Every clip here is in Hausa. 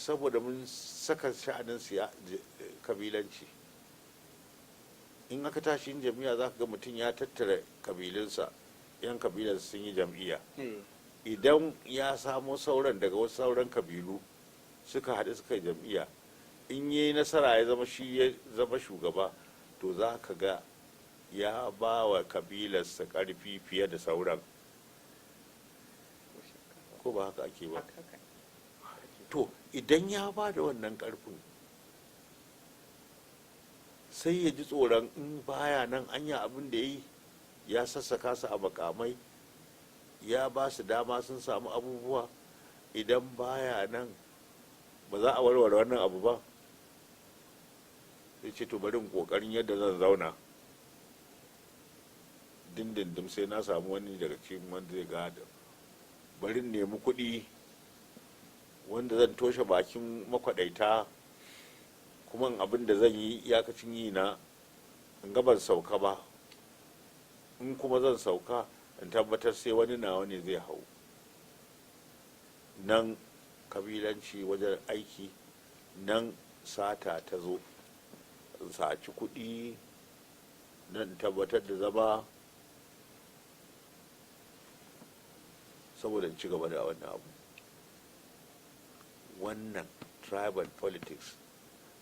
saboda mun saka sha'anin kabilanci. In aka tashi yin jam'iyya za ka ga mutum ya tattara kabilinsa, yan kabilarsa sun yi jam'iyya. Idan ya samo sauran daga wasu sauran kabilu suka haɗu suka yi jam'iyya, in yi nasara ya zama shi ya zama shugaba, to za ka ga ya ba wa kabilarsa ƙarfi fiye da sauran. Ko ba haka ake ba? To idan ya ba da wannan ƙarfin, sai ya ji tsoron in baya nan anya abin da ya yi ya sassaka su a makamai, ya ba su dama sun samu abubuwa, idan baya nan ba za a warware wannan abu ba. Sai ce to bari in kokarin yadda zan zauna dindindim sai na samu wani daga cikin wanda zai gada, bari nemi kuɗi wanda zan toshe bakin makwadaita, kuma abin da zan yi iyakacin yi na in ga ban sauka ba, in kuma zan sauka in tabbatar sai wani nawa ne zai hau. Nan kabilanci wajen aiki, nan sata ta zo, in saci kuɗi nan tabbatar da zama saboda in ci gaba da wannan abu. Wannan tribal politics,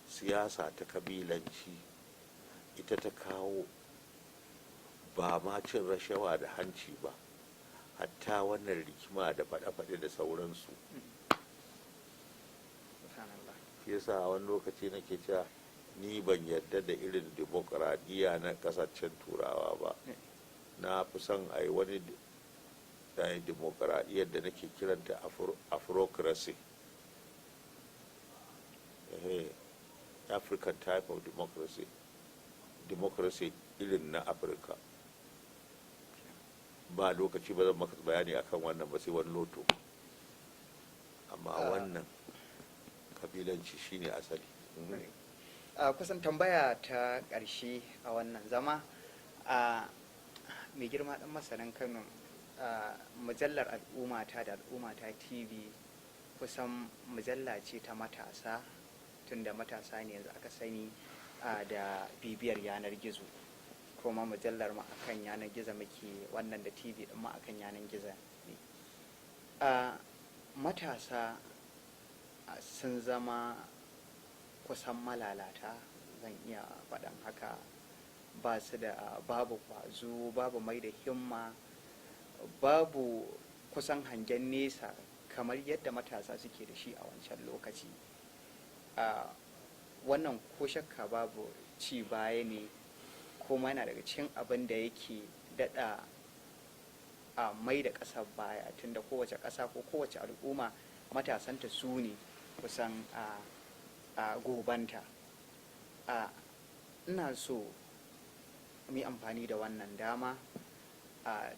siyasa ta kabilanci, ita ta kawo ba ma cin rashawa da hanci ba, hatta wannan rikima da faɗe-faɗe da sauransu. Shi yasa wani lokaci nake cewa ni ban yarda da irin demokradiyya na ƙasashen turawa ba. Na fi son a yi wani demokradiyyar da nake kiranta afrocracy, African type of democracy irin na Afirka. Ba lokaci ba zan maka bayani akan wannan ba sai wani loto, amma wannan kabilanci shine asali. Kusan tambaya ta ƙarshe a wannan zama, mai girma ɗan masanin Kano, mujallar al'ummata da al'ummata TV kusan mujalla ce ta matasa, tunda matasa ne yanzu aka sani da bibiyar yanar gizo, kuma mujallar ma akan yanar gizo muke, wannan da TV din ma akan yanar gizo ne. Matasa sun zama kusan malalata, zan iya faɗan haka, ba su da babu kwazo, babu mai da himma, babu kusan hangen nesa kamar yadda matasa suke da shi a wancan lokaci. Wannan ko shakka babu ci baya ne, kuma yana daga cikin abin da yake daɗa a mai da ƙasar baya, tunda kowace ƙasa ko kowace al'umma matasanta su ne kusan a gobanta. Ina so mu yi amfani da wannan dama,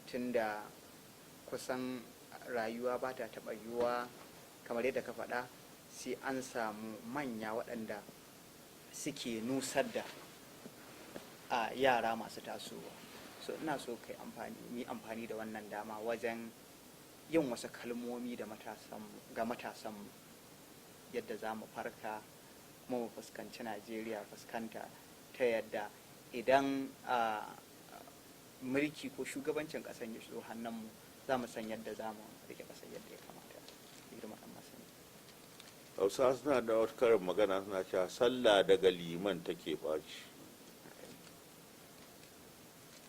tunda kusan rayuwa ba ta taɓa yiwuwa kamar yadda ka faɗa sai an samu manya waɗanda suke nusar da yara masu tasowa. So ina so kai yi amfani da wannan dama wajen yin wasu kalmomi da ga matasanmu, yadda za mu farka kuma mu fuskanci Najeriya fuskanta ta yadda idan mulki ko shugabancin ƙasar ya shigo hannunmu za mu san yadda za mu rike ƙasar yadda ya kamata. Girma ɗan masani. Hausa suna da wata karin magana suna cewa sallah daga liman take ɓaci.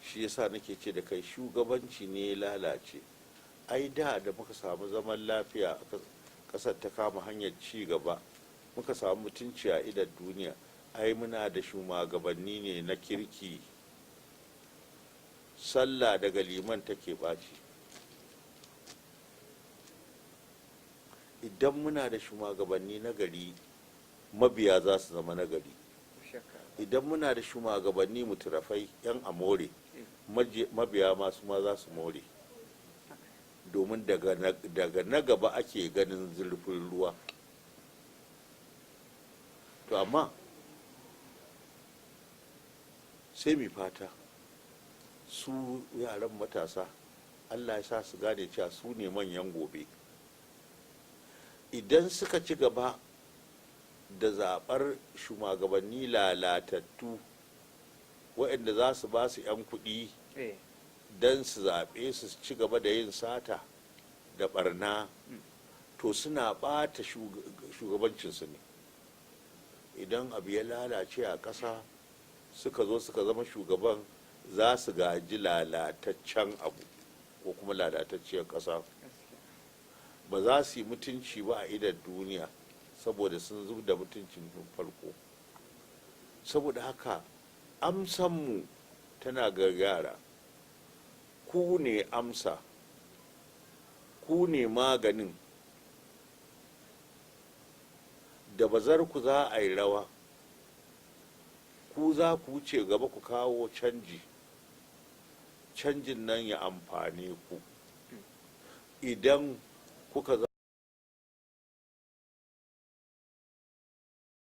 Shi yasa nake ce da kai shugabanci ne ya lalace. Ai da muka samu zaman lafiya, ƙasar ta kama hanyar ci gaba, muka samu mutunci a idan duniya, ai muna da shugabanni ne na kirki. Sallah daga liman take ɓaci. Idan muna da shugabanni na gari, mabiya za su zama na gari. Idan muna da shugabanni muturafai 'yan amore, mabiya masu ma za su more. Domin daga na gaba ake ganin zurfin ruwa. To amma sai mu fata su yaran matasa Allah ya sa su gane cewa su ne manyan gobe. Idan suka ci gaba da zaɓar shugabanni lalatattu waɗanda za su ba su 'yan kuɗi don su zaɓe su ci gaba da yin sata da ɓarna, to suna ɓata shugabancinsu ne. Idan abu ya lalace a ƙasa suka zo suka zama shugaban, za su gaji lalataccen abu ko kuma lalatacciyar ƙasa. Ba za su yi mutunci ba a idan duniya saboda sun zub da mutuncin farko. Saboda haka amsanmu tana ga yara, ku ne amsa, ku ne maganin, da bazar ku za a yi rawa, ku za ku wuce gaba ku kawo canji, canjin nan ya amfane ku. Idan kuka